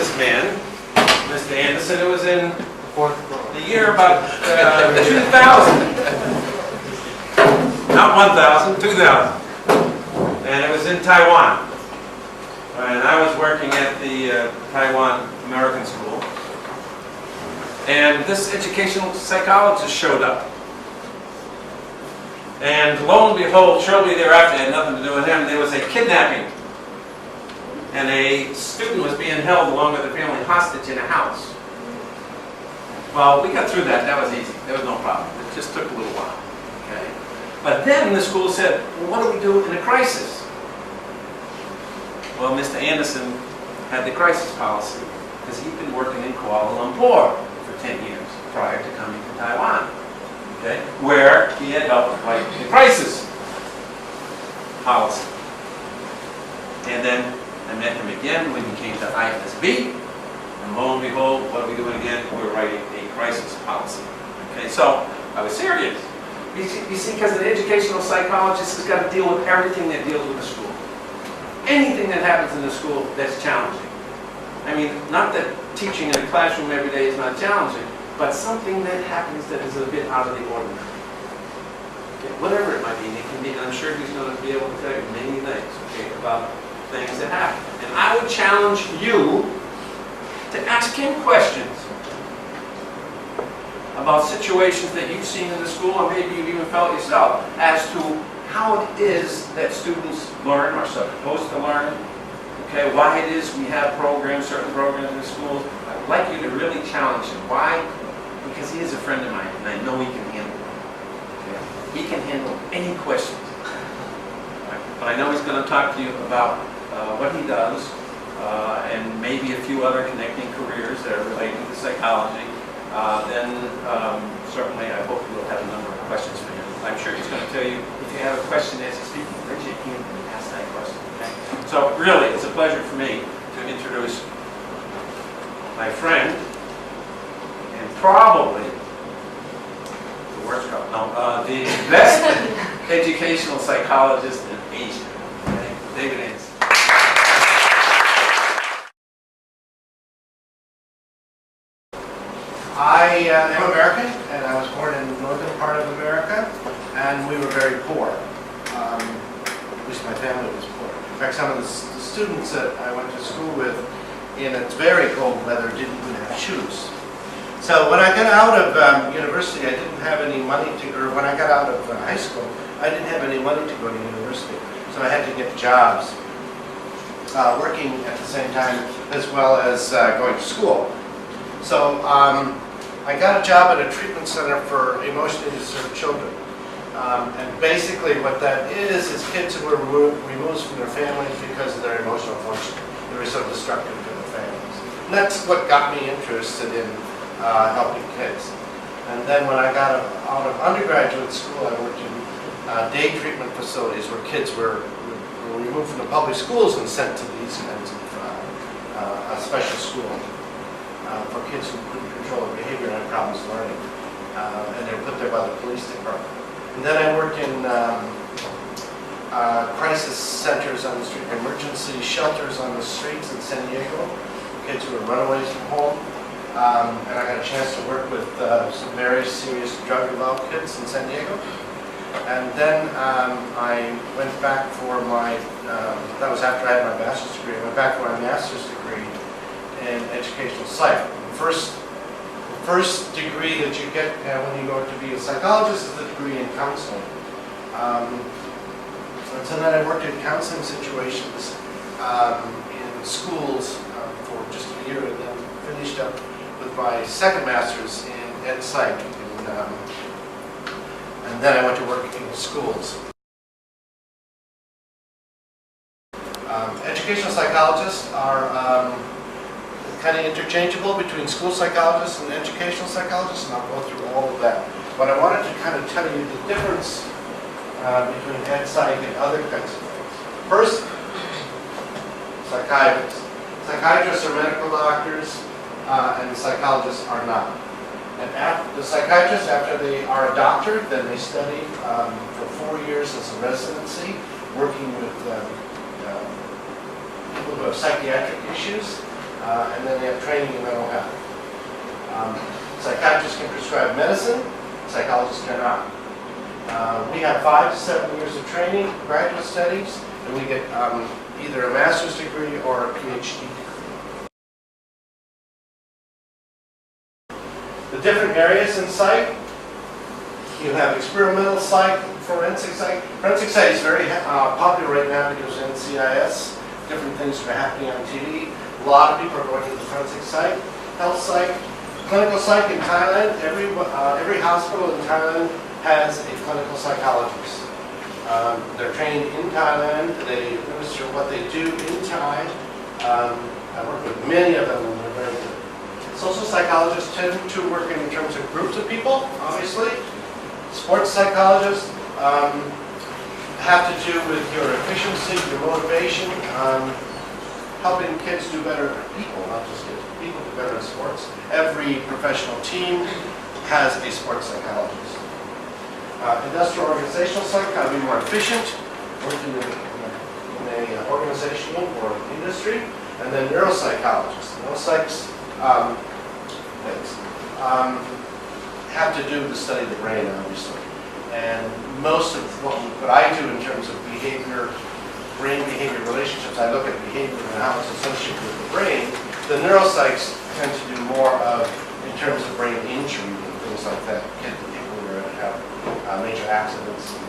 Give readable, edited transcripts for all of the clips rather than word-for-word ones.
businessman, Mr. Anderson. It was in the year about 2000. Not 1000, 2000. And it was in Taiwan. And I was working at the Taiwan American School. And this educational psychologist showed up. And lo and behold, shortly thereafter, it had nothing to do with him, there was a kidnapping. And a student was being held along with a family hostage in a house. Well, we got through that. That was easy. There was no problem. It just took a little while. Okay? But then the school said, well, what do we do in a crisis? Well, Mr. Anderson had the crisis policy because he'd been working in Kuala Lumpur for 10 years prior to coming to Taiwan, okay, where he had helped write the crisis policy. And then I met him again when he came to ISB, and lo and behold, what are we doing again? We're writing a crisis policy. Okay, so I was serious. You see, because an educational psychologist has got to deal with everything that deals with the school. Anything that happens in the school that's challenging. I mean, not that teaching in a classroom every day is not challenging, but something that happens that is a bit out of the ordinary. Okay, whatever it might be, it can be, and I'm sure he's going to be able to tell you many things, okay, about things that happen. And I would challenge you to ask him questions about situations that you've seen in the school, or maybe you've even felt yourself, as to how it is that students learn or are supposed to learn, okay, why it is we have programs, certain programs in schools. I'd like you to really challenge him. Why? Because he is a friend of mine, and I know he can handle it. Okay? He can handle any questions. Right? But I know he's going to talk to you about what he does, and maybe a few other connecting careers that are relating to psychology. Then certainly I hope you'll have a number of questions for him. I'm sure he's going to tell you, if you have a question as he's speaking, raise your hand and ask that question. Okay? So really, it's a pleasure for me to introduce my friend, and probably the worst couple, no, the best educational psychologist in Asia, okay? David Anderson. I am American, and I was born in the northern part of America, and we were very poor. At least my family was poor. In fact, some of the students that I went to school with in its very cold weather didn't even have shoes. So when I got out of university, I didn't have any money to, or when I got out of high school, I didn't have any money to go to university. So I had to get jobs, working at the same time as well as going to school. So I got a job at a treatment center for emotionally disturbed children. And basically what that is kids who were removed from their families because of their emotional function. They were so destructive to their families. And that's what got me interested in helping kids. And then when I got out of undergraduate school, I worked in day treatment facilities where kids were removed from the public schools and sent to these kinds of special schools. For kids who couldn't control their behavior and had problems learning. And they were put there by the police department. And then I worked in crisis centers on the street, emergency shelters on the streets in San Diego, kids who were runaways from home. And I got a chance to work with some very serious drug-involved kids in San Diego. And then I went back for my, that was after I had my bachelor's degree, I went back for my master's degree in educational psych. The first degree that you get when you go to be a psychologist is the degree in counseling. And so then I worked in counseling situations in schools for just a year, and then finished up with my second master's in ed psych. And then I went to work in schools. Educational psychologists are kind of interchangeable between school psychologists and educational psychologists, and I'll go through all of that. But I wanted to kind of tell you the difference between ed psych and other kinds of things. First, psychiatrists. Psychiatrists are medical doctors, and psychologists are not. And the psychiatrists, after they are a doctor, then they study for 4 years as a residency, working with people who have psychiatric issues. and then they have training in mental health. Psychiatrists can prescribe medicine, psychologists cannot. We have 5 to 7 years of training, graduate studies, and we get either a master's degree or a PhD degree. The different areas in psych, you have experimental psych, forensic psych. Forensic psych is very popular right now because of NCIS. Different things are happening on TV. A lot of people are going to the forensic psych, health psych, clinical psych in Thailand. Every hospital in Thailand has a clinical psychologist. They're trained in Thailand. They administer what they do in Thai. I work with many of them, and they're very good. Social psychologists tend to work in terms of groups of people, obviously. Sports psychologists have to do with your efficiency, your motivation, helping kids do better, people, not just kids, people do better in sports. Every professional team has a sports psychologist. Industrial organizational psych, how to be more efficient, working in an organizational or industry. And then neuropsychologists. Neuropsychs have to do with the study of the brain, obviously. And most of what I do in terms of behavior, brain-behavior relationships, I look at behavior and how it's associated with the brain. The neuropsychs tend to do more of in terms of brain injury and things like that. People who are have major accidents and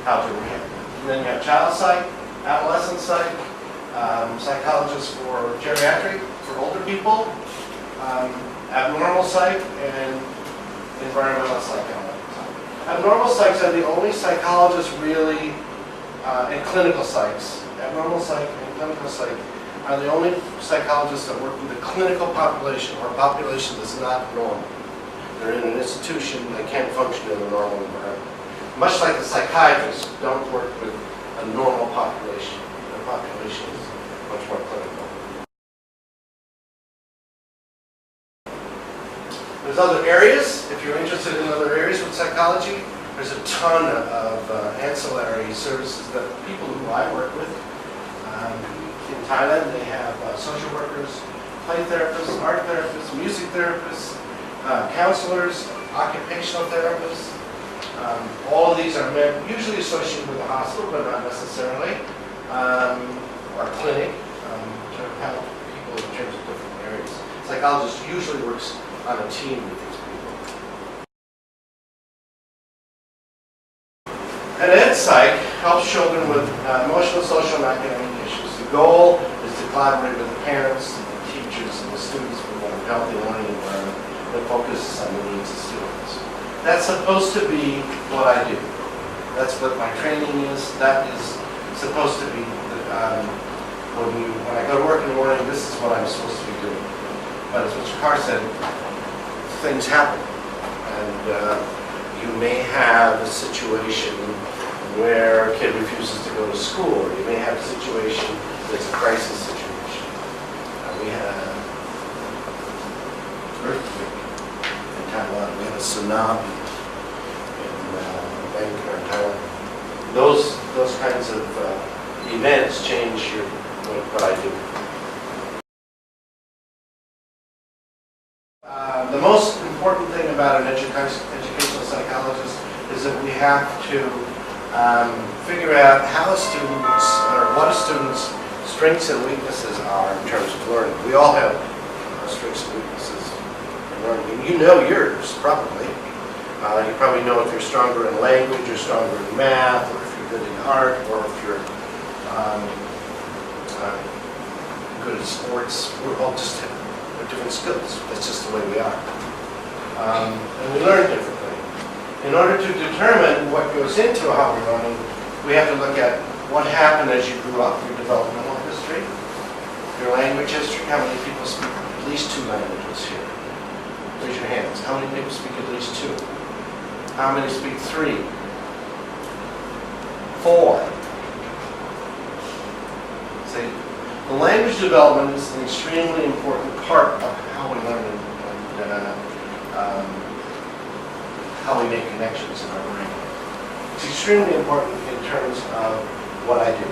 how to rehab. And then you have child psych, adolescent psych, psychologists for geriatric, for older people, abnormal psych, and environmental psychology. Abnormal psychs are the only psychologists really, and clinical psychs. Abnormal psych and clinical psych are the only psychologists that work with a clinical population or a population that's not normal. They're in an institution, they can't function in a normal environment. Much like the psychiatrists don't work with a normal population. The population is much more clinical. There's other areas. If you're interested in other areas with psychology, there's a ton of ancillary services that people who I work with. In Thailand, they have social workers, play therapists, art therapists, music therapists, counselors, occupational therapists. All of these are usually associated with a hospital, but not necessarily, or a clinic to help people in terms of different areas. Psychologist usually works on a team with these people. And EdPsych helps children with emotional, social, and academic issues. The goal is to collaborate with the parents, the teachers, and the students for a healthy learning environment that focuses on the needs of students. That's supposed to be what I do. That's what my training is. That is supposed to be, when I go to work in the morning, this is what I'm supposed to be doing. But as Mr. Carr said, things happen. And you may have a situation where a kid refuses to go to school, or you may have a situation that's a crisis situation. We had an earthquake in Thailand. We had a tsunami in Bangkok, in Thailand. Those kinds of events change what I do. The most important thing about an educational psychologist is that we have to figure out how students, or what a student's strengths and weaknesses are in terms of learning. We all have strengths and weaknesses in learning. You know yours, probably. You probably know if you're stronger in language, you're stronger in math, or if you're good in art, or if you're good at sports. We're all just different skills. That's just the way we are. And we learn differently. In order to determine what goes into how we're learning, we have to look at what happened as you grew up, your developmental history, your language history. How many people speak at least 2 languages here? Raise your hands. How many people speak at least 2? How many speak 3? 4? See, the language development is an extremely important part of how we learn and how we make connections in our brain. It's extremely important in terms of what I do.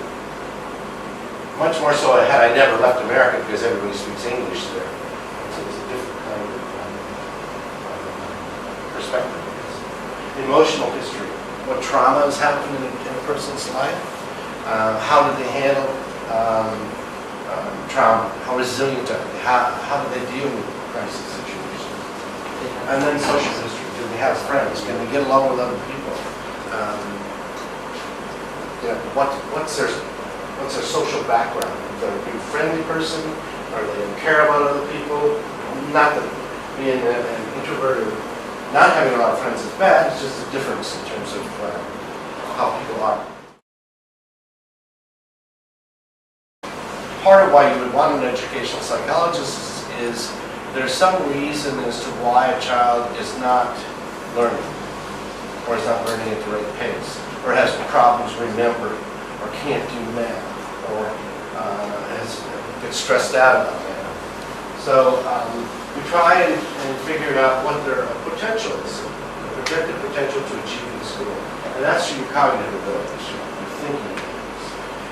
Much more so had I never left America, because everybody speaks English there. So it's a different kind of perspective. Emotional history. What trauma has happened in a person's life? How did they handle trauma? How resilient are they? How do they deal with crisis situations? And then social history. Do they have friends? Can they get along with other people? What's their social background? Are they a friendly person? Or they care about other people? Not that being an introvert or not having a lot of friends is bad. It's just a difference in terms of how people are. Part of why you would want an educational psychologist is there's some reason as to why a child is not learning, or is not learning at the right pace, or has problems remembering, or can't do math, or gets stressed out about math. So we try and figure out what their potential is, the projected potential to achieve in school. And that's your cognitive abilities, your thinking abilities.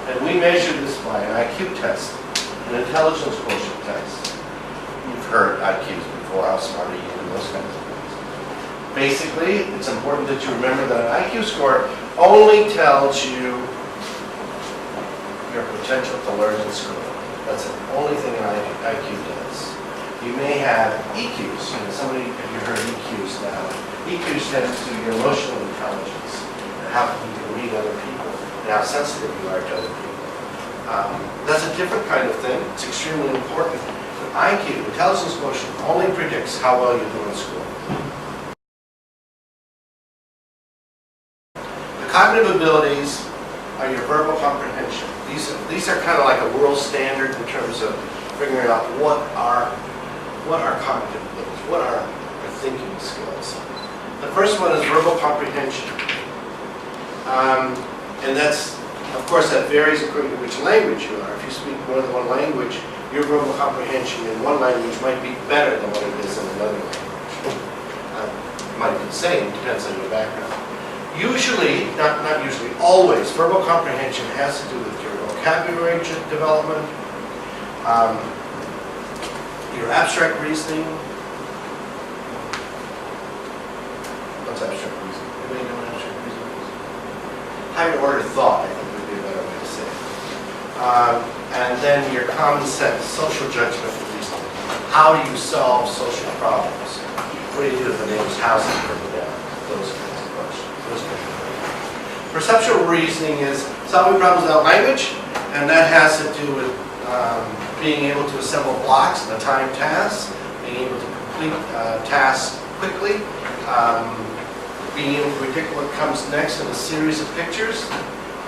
And we measure this by an IQ test, an intelligence quotient test. You've heard IQs before, how smart are you, and those kinds of things. Basically, it's important that you remember that an IQ score only tells you your potential to learn in school. That's the only thing an IQ does. You may have EQs. Somebody, have you heard EQs now? EQs stands to your emotional intelligence, and how you can read other people, and how sensitive you are to other people. That's a different kind of thing. It's extremely important. But IQ, intelligence quotient, only predicts how well you do in school. The cognitive abilities are your verbal comprehension. These are kind of like a world standard in terms of figuring out what are cognitive abilities, what are our thinking skills. The first one is verbal comprehension. And that's, of course, that varies according to which language you are. If you speak more than one language, your verbal comprehension in one language might be better than what it is in another language. It might be the same, depends on your background. Usually, not usually, always, verbal comprehension has to do with your vocabulary development, your abstract reasoning. What's abstract reasoning? Anybody know what abstract reasoning is? Higher order thought, I think would be a better way to say it. And then your common sense, social judgment reasoning. How do you solve social problems? What do you do if the neighbor's house is burned down? Those kinds of questions. Perceptual reasoning is solving problems without language, and that has to do with being able to assemble blocks in a timed task, being able to complete tasks quickly, being able to predict what comes next in a series of pictures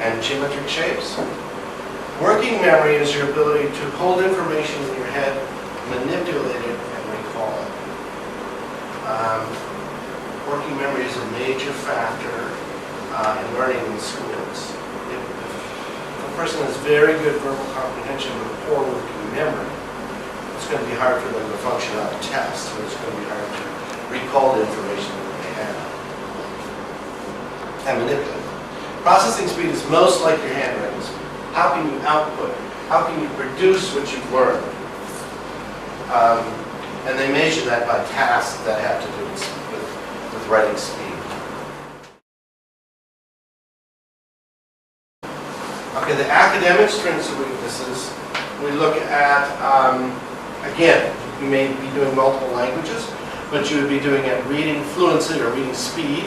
and geometric shapes. Working memory is your ability to hold information in your head, manipulate it, and recall it. Working memory is a major factor in learning in schools. If a person has very good verbal comprehension but poor working memory, it's going to be hard for them to function on a test, or it's going to be hard to recall the information that they have and manipulate it. Processing speed is most like your handwriting speed. How can you output? How can you produce what you've learned? And they measure that by tasks that have to do with writing speed. Okay, the academic strengths and weaknesses, we look at, again, you may be doing multiple languages, but you would be doing it reading fluency or reading speed,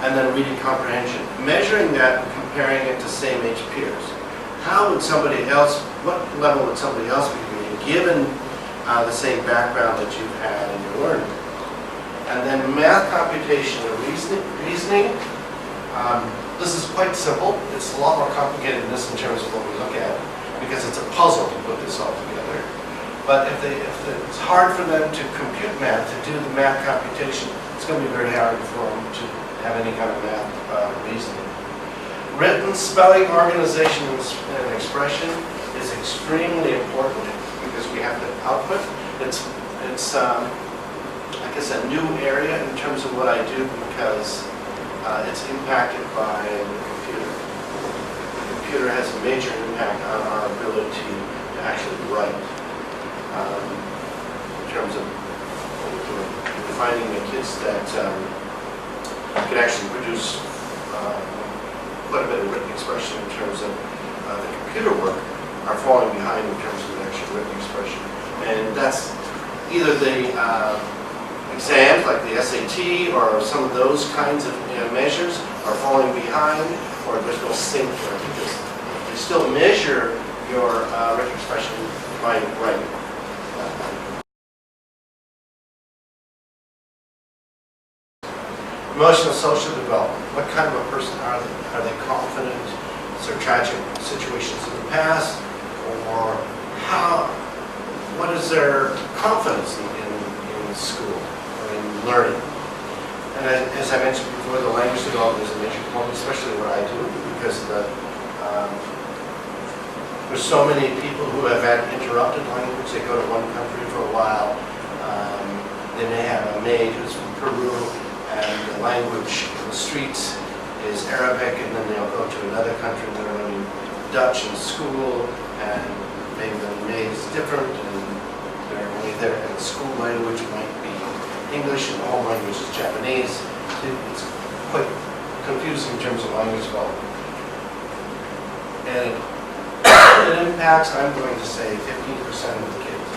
and then reading comprehension. Measuring that and comparing it to same-age peers. How would somebody else, what level would somebody else be reading, given the same background that you've had in your learning? And then math, computation, and reasoning. This is quite simple. It's a lot more complicated than this in terms of what we look at, because it's a puzzle to put this all together. But if it's hard for them to compute math, to do the math computation, it's going to be very hard for them to have any kind of math reasoning. Written, spelling, organization, and expression is extremely important because we have to output. It's I guess a new area in terms of what I do because it's impacted by the computer. The computer has a major impact on our ability to actually write. In terms of we're finding the kids that can actually produce quite a bit of written expression in terms of the computer work are falling behind in terms of the actual written expression. And that's either the exams like the SAT or some of those kinds of measures are falling behind, or there's no sync there because they still measure your written expression by writing. Emotional social development. What kind of a person are they? Are they confident? Is there tragic situations in the past? Or what is their confidence in school or in learning? And as I mentioned before, the language development is a major component, especially what I do, because there's so many people who have had interrupted language. They go to one country for a while. They may have a maid who's from Peru, and the language in the streets is Arabic, and then they'll go to another country and they're learning Dutch in school, and maybe the maid is different, and they're only there, and the school language might be English, and the home language is Japanese. It's quite confusing in terms of language development. And it impacts, I'm going to say, 15% of the kids.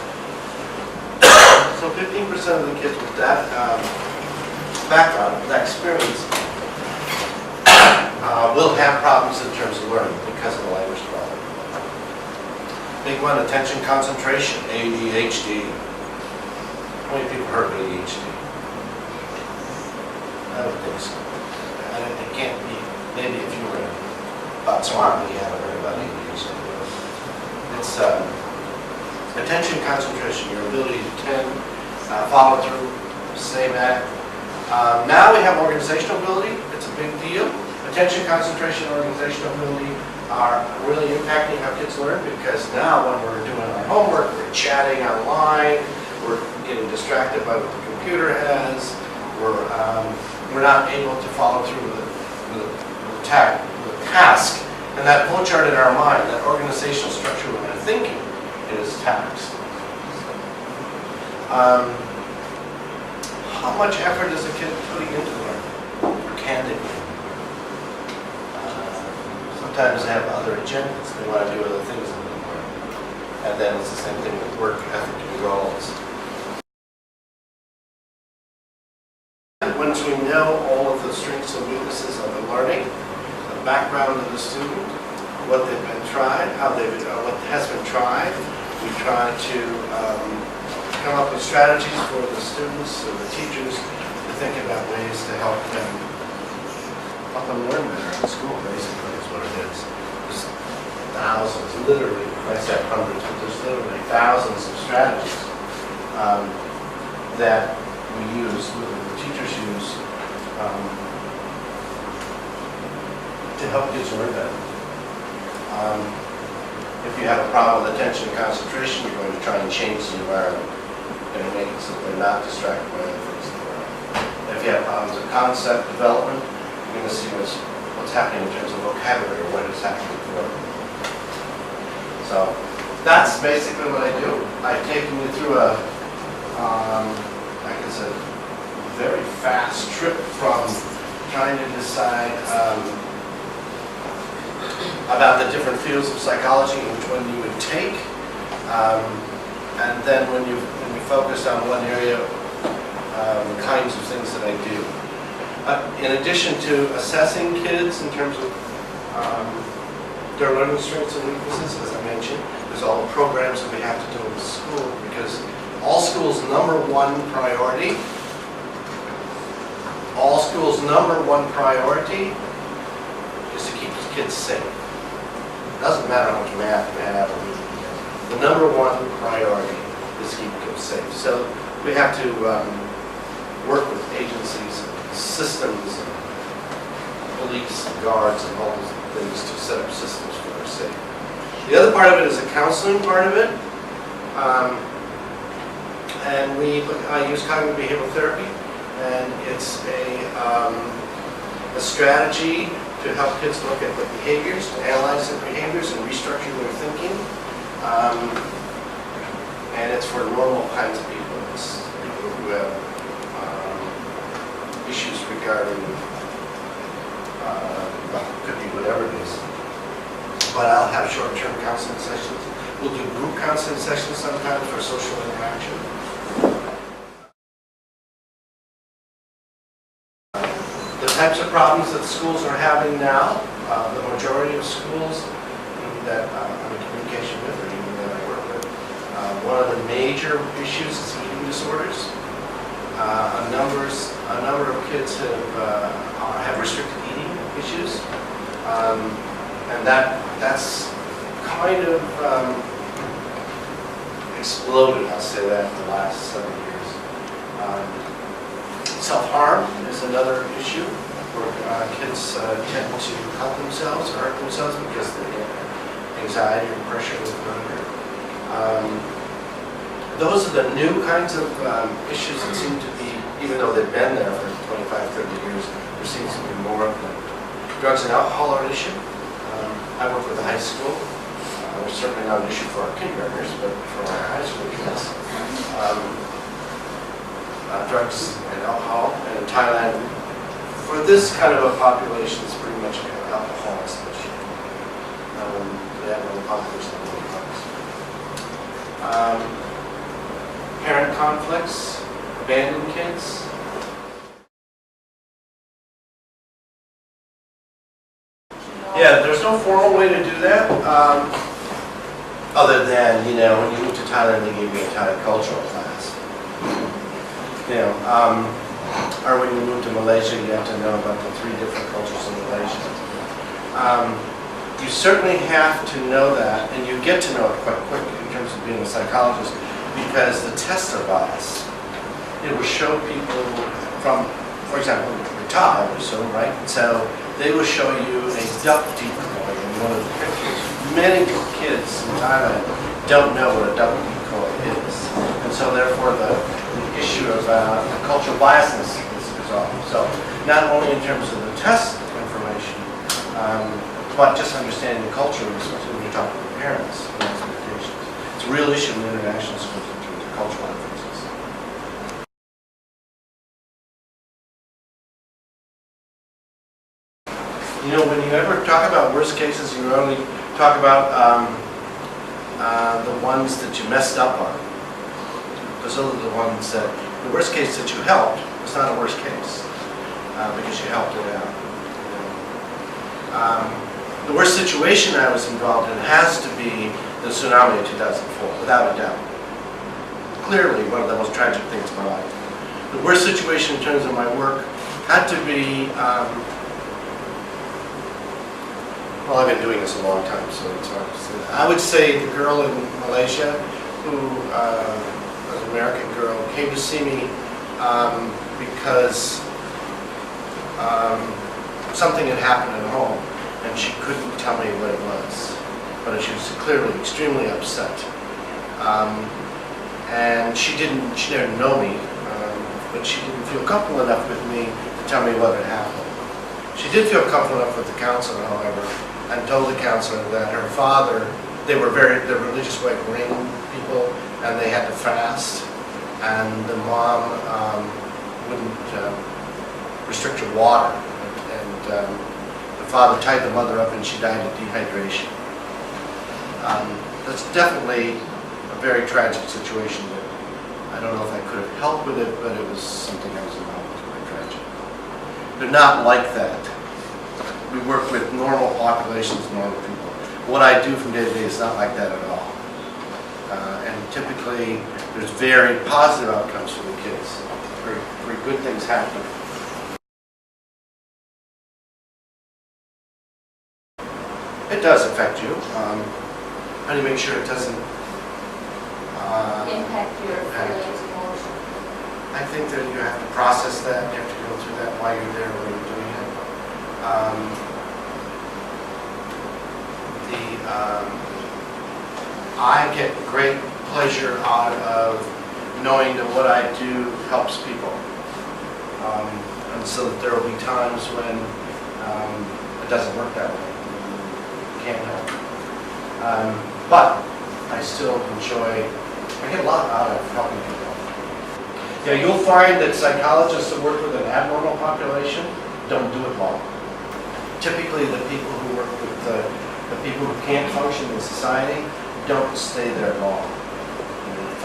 So 15% of the kids with that background, that experience, will have problems in terms of learning because of the language development. Big one, attention concentration, ADHD. How many people heard of ADHD? I don't think so. It can't be. Maybe if you were in Botswana, you haven't heard about ADHD. It's attention concentration, your ability to attend, follow through, stay back. Now we have organizational ability. It's a big deal. Attention, concentration, and organizational ability are really impacting how kids learn, because now when we're doing our homework, we're chatting online, we're getting distracted by what the computer has, we're not able to follow through with the task. And that flow chart in our mind, that organizational structure in our thinking, is taxed. How much effort is a kid putting into learning? Or can they be? Sometimes they have other agendas. They want to do other things in the learning. And then it's the same thing with work ethic and goals. Once we know all of the strengths and weaknesses of the learning, the background of the student, what they've been tried, what has been tried, we try to come up with strategies for the students or the teachers to think about ways to help them learn better in school, basically, is what it is. There's thousands, literally, I said hundreds, but there's literally thousands of strategies that we use, the teachers use, to help kids learn better. If you have a problem with attention and concentration, you're going to try and change the environment and make it so they're not distracted by other things in the world. If you have problems with concept development, you're going to see what's happening in terms of vocabulary, or what is happening for them. So that's basically what I do. I've taken you through like I said, very fast trip from trying to decide about the different fields of psychology and which one you would take. And then when you focus on one area, the kinds of things that I do. In addition to assessing kids in terms of their learning strengths and weaknesses, as I mentioned, there's all the programs that we have to do in school, because all schools' number one priority is to keep kids safe. It doesn't matter how much math you have or reading. The number one priority is to keep kids safe. So we have to work with agencies, systems, and police, and guards, and all those things to set up systems for their safety. The other part of it is a counseling part of it. And I use cognitive behavioral therapy, and it's a strategy to help kids look at the behaviors, to analyze their behaviors and restructure their thinking. And it's for normal kinds of people. It's people who have issues regarding, well, it could be whatever it is. But I'll have short-term counseling sessions. We'll do group counseling sessions sometimes for social interaction. The types of problems that schools are having now, the majority of schools that I'm in communication with, or even that I work with, one of the major issues is eating disorders. A number of kids have restricted eating issues, and that's kind of exploded, I'll say that, in the last 7 years. Self-harm is another issue where kids tend to cut themselves or hurt themselves because they get anxiety or pressure with hunger. Those are the new kinds of issues that seem to be, even though they've been there for 25, 30 years, there seems to be more of them. Drugs and alcohol are an issue. I work with a high school. It's certainly not an issue for our kindergartners, but for our high school kids. Drugs and alcohol. And in Thailand, for this kind of a population, it's pretty much alcohol is an issue. They have no population of drugs. Parent conflicts, abandoned kids. Yeah, there's no formal way to do that, other than, when you moved to Thailand, they gave you a Thai cultural class. Or when you move to Malaysia, you have to know about the 3 different cultures in Malaysia. You certainly have to know that, and you get to know it quite quickly in terms of being a psychologist, because the tests are biased. It will show people from, for example, you're Thai, so right? So they will show you a duck decoy in one of the pictures. Many kids in Thailand don't know what a duck decoy is, and so therefore the issue of cultural biasness is resolved. So not only in terms of the test information, but just understanding the culture, especially when you're talking to parents and expectations. It's a real issue in international schools in terms of cultural differences. When you ever talk about worst cases, you only talk about the ones that you messed up on. Because those are the ones that, the worst case that you helped, it's not a worst case, because you helped it out. The worst situation I was involved in has to be the tsunami of 2004, without a doubt. Clearly one of the most tragic things in my life. The worst situation in terms of my work had to be, well, I've been doing this a long time, so it's hard to say. I would say the girl in Malaysia who was an American girl, came to see me because something had happened at home, and she couldn't tell me what it was. But she was clearly extremely upset. And she didn't know me, but she didn't feel comfortable enough with me to tell me what had happened. She did feel comfortable enough with the counselor, however, and told the counselor that her father, they're religious white ring people, and they had to fast, and the mom wouldn't restrict her water, and the father tied the mother up and she died of dehydration. That's definitely a very tragic situation that I don't know if I could have helped with it, but it was something I was involved with, very tragic. They're not like that. We work with normal populations, normal people. What I do from day to day is not like that at all. And typically, there's very positive outcomes for the kids. Very good things happen. It does affect you. How do you make sure it doesn't impact your feelings, emotions? I think that you have to process that. You have to go through that while you're there, when you're doing it. I get great pleasure out of knowing that what I do helps people. And so that there will be times when it doesn't work that way. You can't help it. But I still enjoy, I get a lot out of helping people. Yeah, you'll find that psychologists that work with an abnormal population don't do it long. Typically, the people who work with the people who can't function in society don't stay there long.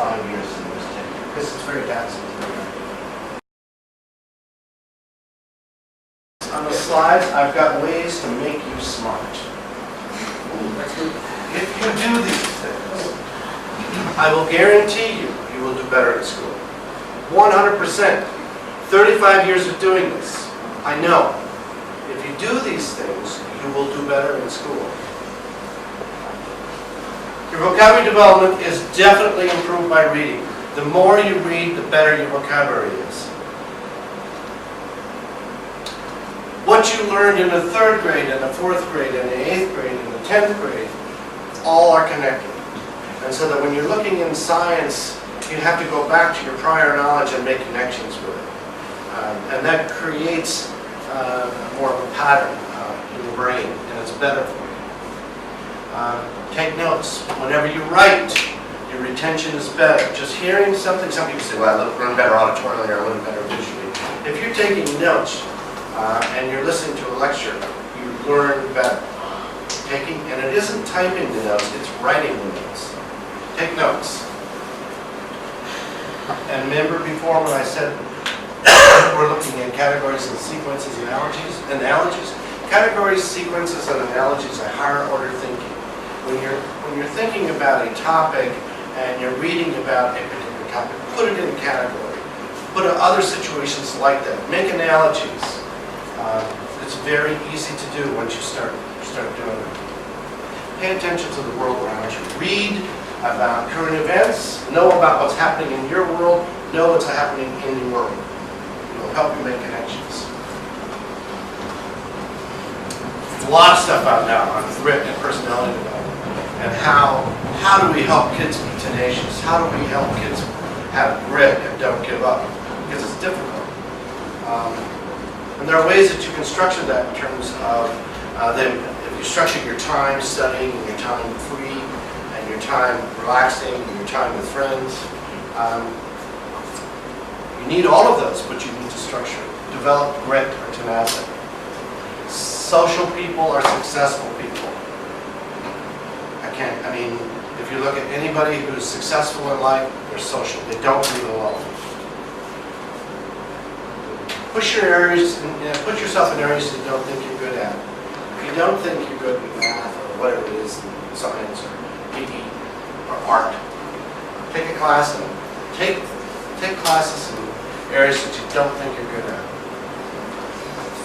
5 years and there's 10 years, because it's very taxing. On the slides, I've got ways to make you smart. If you do these things, I will guarantee you will do better at school. 100%. 35 years of doing this. I know. If you do these things, you will do better in school. Your vocabulary development is definitely improved by reading. The more you read, the better your vocabulary is. What you learned in the 3rd grade, and the 4th grade, and the 8th grade, and the 10th grade, all are connected. And so that when you're looking in science, you have to go back to your prior knowledge and make connections with it. And that creates more of a pattern in your brain, and it's better for you. Take notes. Whenever you write, your retention is better. Just hearing something, some people say, well, I learn better auditorily or I learn better visually. If you're taking notes and you're listening to a lecture, you learn better. And it isn't typing the notes, it's writing the notes. Take notes. And remember before when I said we're looking at categories and sequences and analogies. Categories, sequences, and analogies are higher order thinking. When you're thinking about a topic and you're reading about a particular topic, put it in a category. Put other situations like that. Make analogies. It's very easy to do once you start doing it. Pay attention to the world around you. Read about current events. Know about what's happening in your world. Know what's happening in the world. It will help you make connections. There's a lot of stuff out now on grit and personality development. And how do we help kids be tenacious? How do we help kids have grit and don't give up? Because it's difficult. And there are ways that you can structure that in terms of if you structure your time studying, and your time free, and your time relaxing, and your time with friends. You need all of those, but you need to structure it. Develop grit or tenacity. Social people are successful people. If you look at anybody who's successful in life, they're social. They don't leave alone. Push yourself in areas that you don't think you're good at. If you don't think you're good in math or whatever it is, in science or PE or art, take a class and take classes in areas that you don't think you're good at.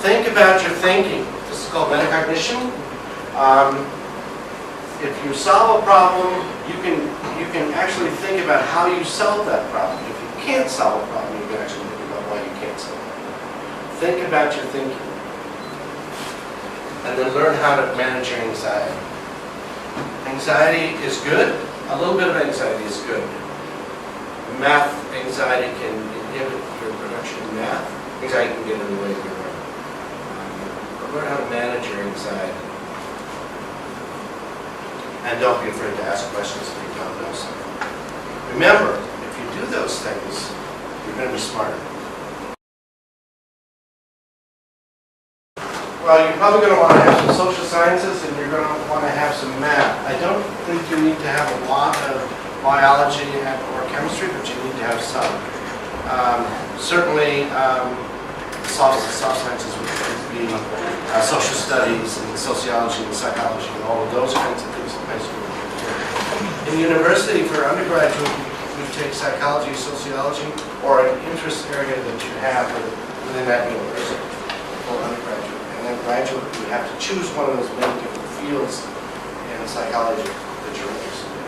Think about your thinking. This is called metacognition. If you solve a problem, you can actually think about how you solve that problem. If you can't solve a problem, you can actually think about why you can't solve it. Think about your thinking. And then learn how to manage your anxiety. Anxiety is good. A little bit of anxiety is good. Math anxiety can inhibit your production in math. Anxiety can get in the way of your learning. But learn how to manage your anxiety. And don't be afraid to ask questions if you don't know something. Remember, if you do those things, you're going to be smarter. Well, you're probably going to want to have some social sciences and you're going to want to have some math. I don't think you need to have a lot of biology or chemistry, but you need to have some. Certainly, soft sciences would be social studies and sociology and psychology and all of those kinds of things in high school. In university, for undergraduate, you take psychology, sociology, or an interest area that you have within that university for undergraduate. And then graduate, you have to choose one of those many different fields in psychology that you're interested in.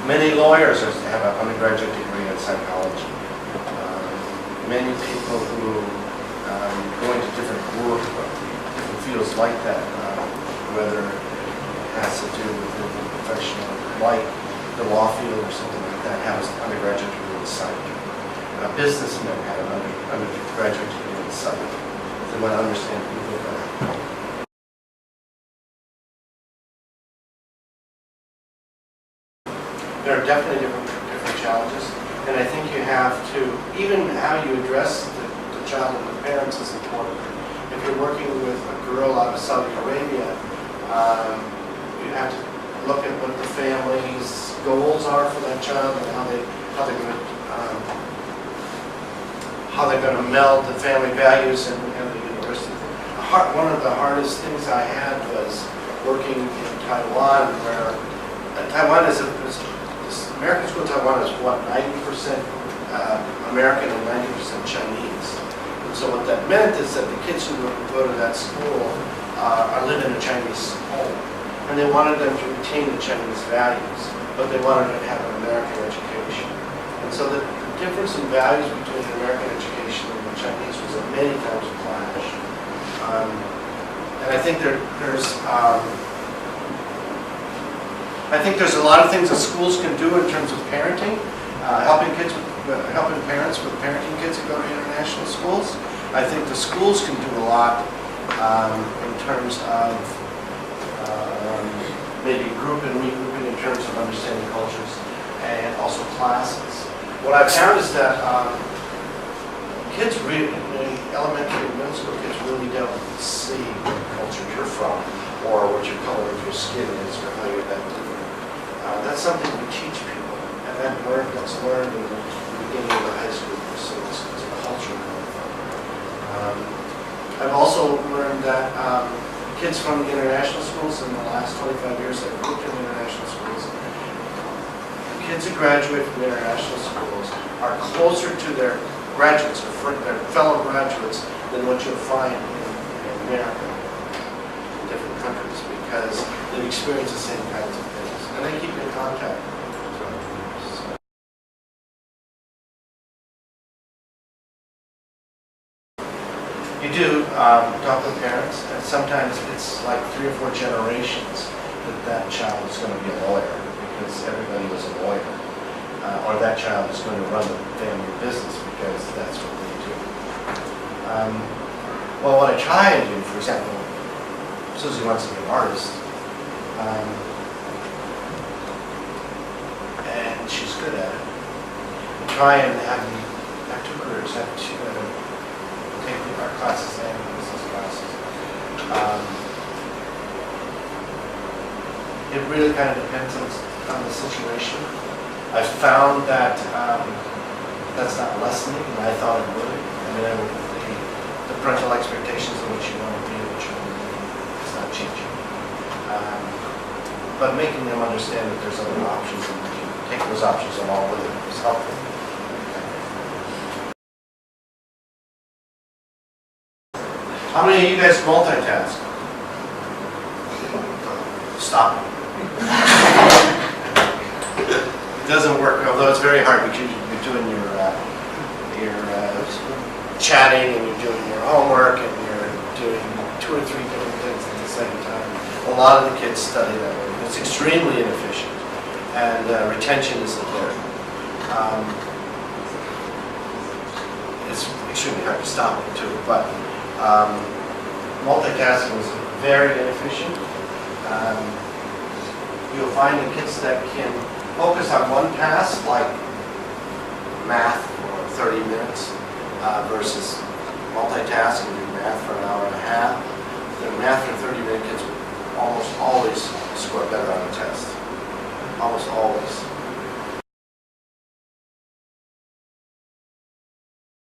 Many lawyers have an undergraduate degree in psychology. Many people who go into different fields like that, whether it has to do with the professional, like the law field or something like that, has undergraduate degree in psych. a businessman had an undergraduate degree in psych. They want to understand people better. There are definitely different challenges, and I think you have to, even how you address the child and the parents is important. If you're working with a girl out of Saudi Arabia, you have to look at what the family's goals are for that child and how they're going to meld the family values and the university. One of the hardest things I had was working in Taiwan, where Taiwan is this American school in Taiwan is what, 90% American and 90% Chinese. And so what that meant is that the kids who go to that school live in a Chinese home. And they wanted them to retain the Chinese values, but they wanted to have an American education. And so the difference in values between the American education and the Chinese was many times a clash. And I think there's a lot of things that schools can do in terms of parenting, helping parents with parenting kids who go to international schools. I think the schools can do a lot in terms of maybe group and regrouping in terms of understanding cultures, and also classes. What I've found is that kids really, elementary and middle school kids really don't see what culture you're from, or what your color of your skin is, or how you're that different. That's something we teach people, and that's learned in the beginning of the high school, so it's a culture. I've also learned that kids from the international schools in the last 25 years that moved to the international schools, kids who graduate from international schools are closer to their graduates, or their fellow graduates, than what you'll find in America, in different countries, because they've experienced the same kinds of things, and they keep in contact. You do talk with parents, and sometimes it's like 3 or 4 generations that child is going to be a lawyer, because everybody was a lawyer, or that child is going to run the family business because that's what they do. Well, what I try and do, for example, Susie wants to be an artist, and she's good at it. I try and have 2 careers, take art classes and business classes. It really kind of depends on the situation. I found that that's not lessening, and I thought it would. I mean, the parental expectations of what you want to be and what you want to be is not changing. But making them understand that there's other options and we can take those options along with it is helpful. How many of you guys multitask? Stop it. It doesn't work, although it's very hard because you're doing your chatting and you're doing your homework and you're doing 2 or 3 different things at the same time. A lot of the kids study that way. It's extremely inefficient, and retention isn't there. It's extremely hard to stop it too, but multitasking is very inefficient. You'll find the kids that can focus on one task, like math for 30 minutes, versus multitask and do math for an hour and a half. The math for 30-minute kids almost always score better on a test. Almost always.